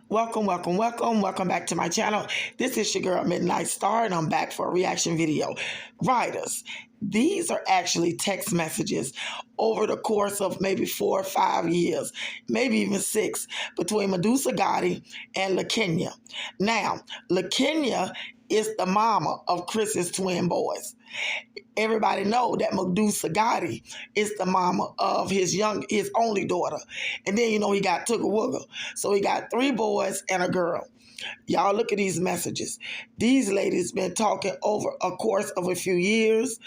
Welcome back to my channel. This is your girl Midnight Star, and I'm back for a reaction video. Writers, these are actually text messages over the course of maybe 4 or 5 years, maybe even 6, between Medusa Gotti and LaKenya. Now, LaKenya is the mama of Chris's twin boys. Everybody know that Medusa Gotti is the mama of his only daughter. And then, he got Tooga Wooga. So he got 3 boys and a girl. Y'all look at these messages. These ladies been talking over a course of a few years.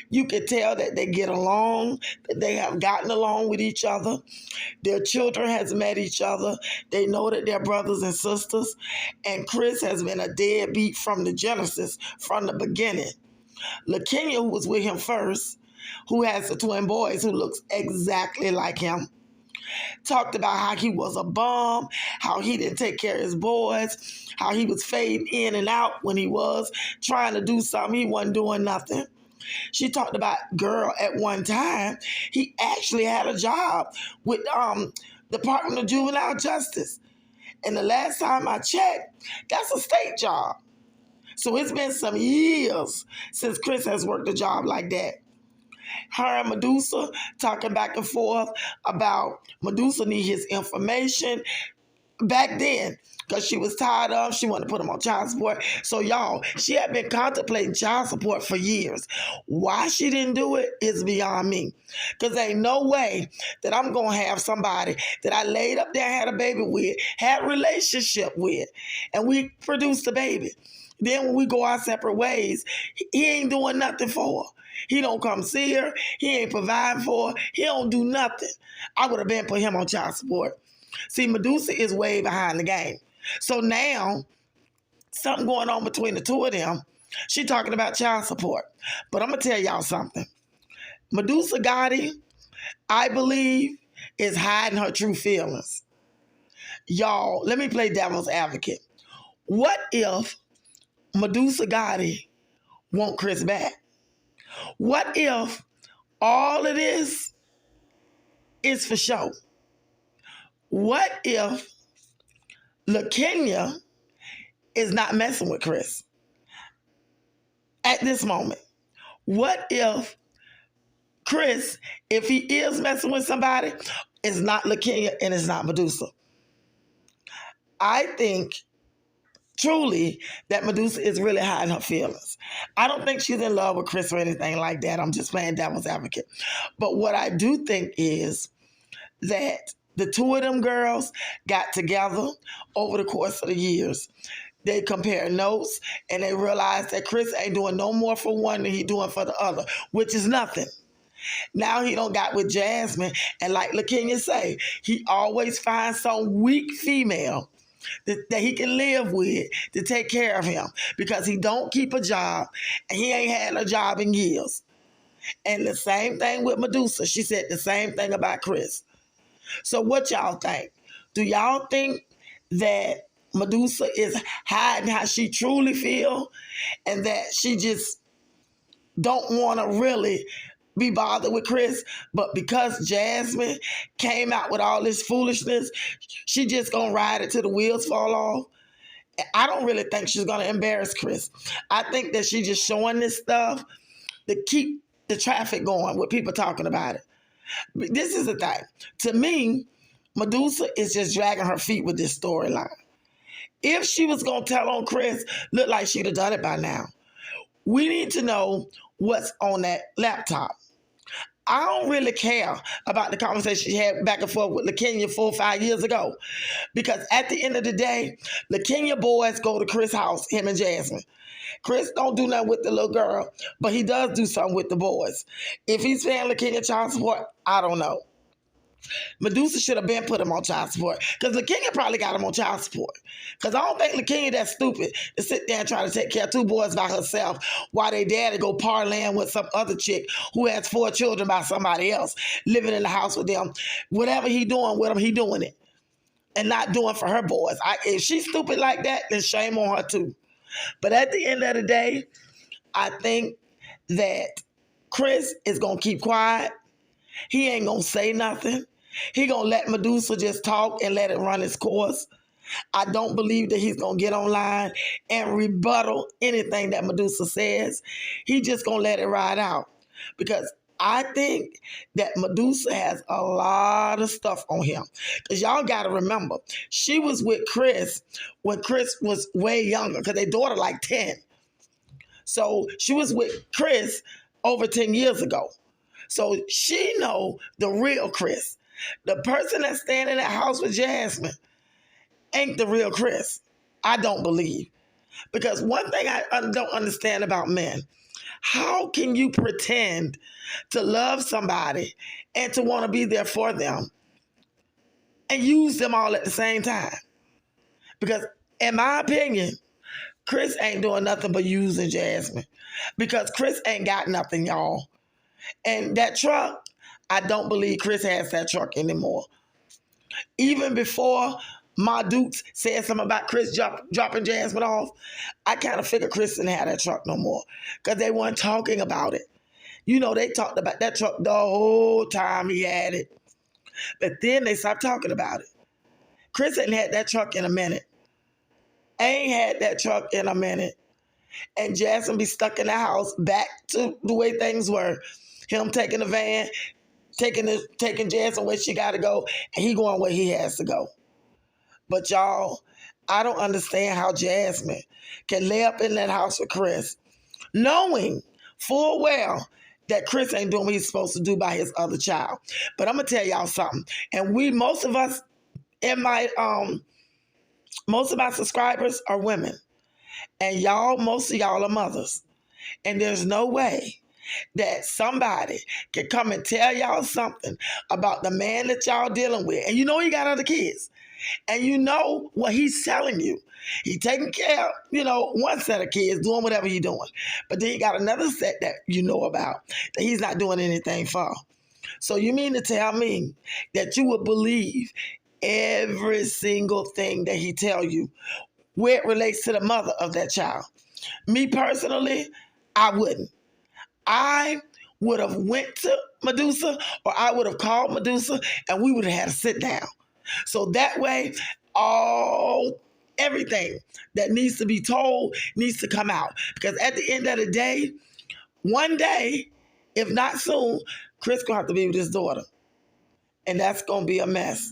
You can tell that they get along, that they have gotten along with each other. Their children has met each other. They know that they're brothers and sisters. And Chris has been a deadbeat from the genesis, from the beginning. LaKenya, who was with him first, who has the twin boys who looks exactly like him, talked about how he was a bum, how he didn't take care of his boys, how he was fading in and out when he was trying to do something. He wasn't doing nothing. She talked about girl at one time. He actually had a job with Department of Juvenile Justice. And the last time I checked, that's a state job. So it's been some years since Chris has worked a job like that. Her and Medusa talking back and forth about Medusa need his information back then because she was tired of, she wanted to put him on child support. So y'all, she had been contemplating child support for years. Why she didn't do it is beyond me. Because ain't no way that I'm going to have somebody that I laid up there, had a baby with, had a relationship with, and we produced a baby. Then when we go our separate ways, he ain't doing nothing for her. He don't come see her. He ain't providing for her. He don't do nothing. I would have been put him on child support. See, Medusa is way behind the game. So now, something going on between the two of them. She talking about child support. But I'm going to tell y'all something. Medusa Gotti, I believe, is hiding her true feelings. Y'all, let me play devil's advocate. What if Medusa Gotti want Chris back? What if all of this is for show? What if LaKenya is not messing with Chris at this moment? What if Chris, if he is messing with somebody, is not LaKenya and it's not Medusa? I think truly that Medusa is really hiding her feelings. I don't think she's in love with Chris or anything like that. I'm just playing devil's advocate. But what I do think is that the two of them girls got together over the course of the years. They compared notes and they realized that Chris ain't doing no more for one than he doing for the other, which is nothing. Now he don't got with Jasmine, and like LaKenya say, he always finds some weak female that he can live with to take care of him because he don't keep a job and he ain't had a job in years. And the same thing with Medusa. She said the same thing about Chris. So what y'all think? Do y'all think that Medusa is hiding how she truly feel and that she just don't want to really be bothered with Chris, but because Jasmine came out with all this foolishness, she just gonna ride it till the wheels fall off? I don't really think she's gonna embarrass Chris. I think that she's just showing this stuff to keep the traffic going with people talking about it. But this is the thing. To me, Medusa is just dragging her feet with this storyline. If she was gonna tell on Chris, look like she'd have done it by now. We need to know what's on that laptop. I don't really care about the conversation she had back and forth with LaKenya 4 or 5 years ago. Because at the end of the day, LaKenya boys go to Chris' house, him and Jasmine. Chris don't do nothing with the little girl, but he does do something with the boys. If he's paying LaKenya child support, I don't know. Medusa should have been put him on child support because LaKenya probably got him on child support. Because I don't think LaKenya that stupid to sit there and try to take care of 2 boys by herself while they daddy go parlaying with some other chick who has 4 children by somebody else, living in the house with them. Whatever he doing with them, he doing it. And not doing for her boys. If she's stupid like that, then shame on her too. But at the end of the day, I think that Chris is going to keep quiet. He ain't going to say nothing. He gonna let Medusa just talk and let it run its course. I don't believe that he's going to get online and rebuttal anything that Medusa says. He just going to let it ride out. Because I think that Medusa has a lot of stuff on him. Because y'all got to remember, she was with Chris when Chris was way younger, because their daughter like 10. So she was with Chris over 10 years ago. So she know the real Chris. The person that's staying in that house with Jasmine ain't the real Chris. I don't believe. Because one thing I don't understand about men, how can you pretend to love somebody and to want to be there for them and use them all at the same time? Because in my opinion, Chris ain't doing nothing but using Jasmine. Because Chris ain't got nothing, y'all. And that truck, I don't believe Chris has that truck anymore. Even before my Dukes said something about Chris dropping Jasmine off, I kind of figured Chris didn't have that truck no more because they weren't talking about it. You know, they talked about that truck the whole time he had it. But then they stopped talking about it. Chris ain't had that truck in a minute. Ain't had that truck in a minute. And Jasmine be stuck in the house back to the way things were. Him taking the van, taking Jasmine where she got to go, and he going where he has to go. But y'all, I don't understand how Jasmine can lay up in that house with Chris, knowing full well that Chris ain't doing what he's supposed to do by his other child. But I'm gonna tell y'all something. And most of us in my most of my subscribers are women. And most of y'all are mothers. And there's no way that somebody can come and tell y'all something about the man that y'all dealing with. And you know he got other kids. And you know what he's telling you. He taking care of, one set of kids, doing whatever he's doing. But then he got another set that you know about that he's not doing anything for. So you mean to tell me that you would believe every single thing that he tell you where it relates to the mother of that child? Me personally, I wouldn't. I would have went to Medusa, or I would have called Medusa, and we would have had a sit down. So that way, everything that needs to be told needs to come out. Because at the end of the day, one day, if not soon, Chris gonna have to be with his daughter. And that's gonna be a mess.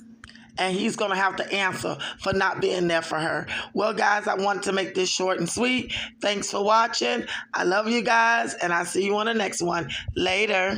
And he's going to have to answer for not being there for her. Well, guys, I wanted to make this short and sweet. Thanks for watching. I love you guys, and I'll see you on the next one. Later.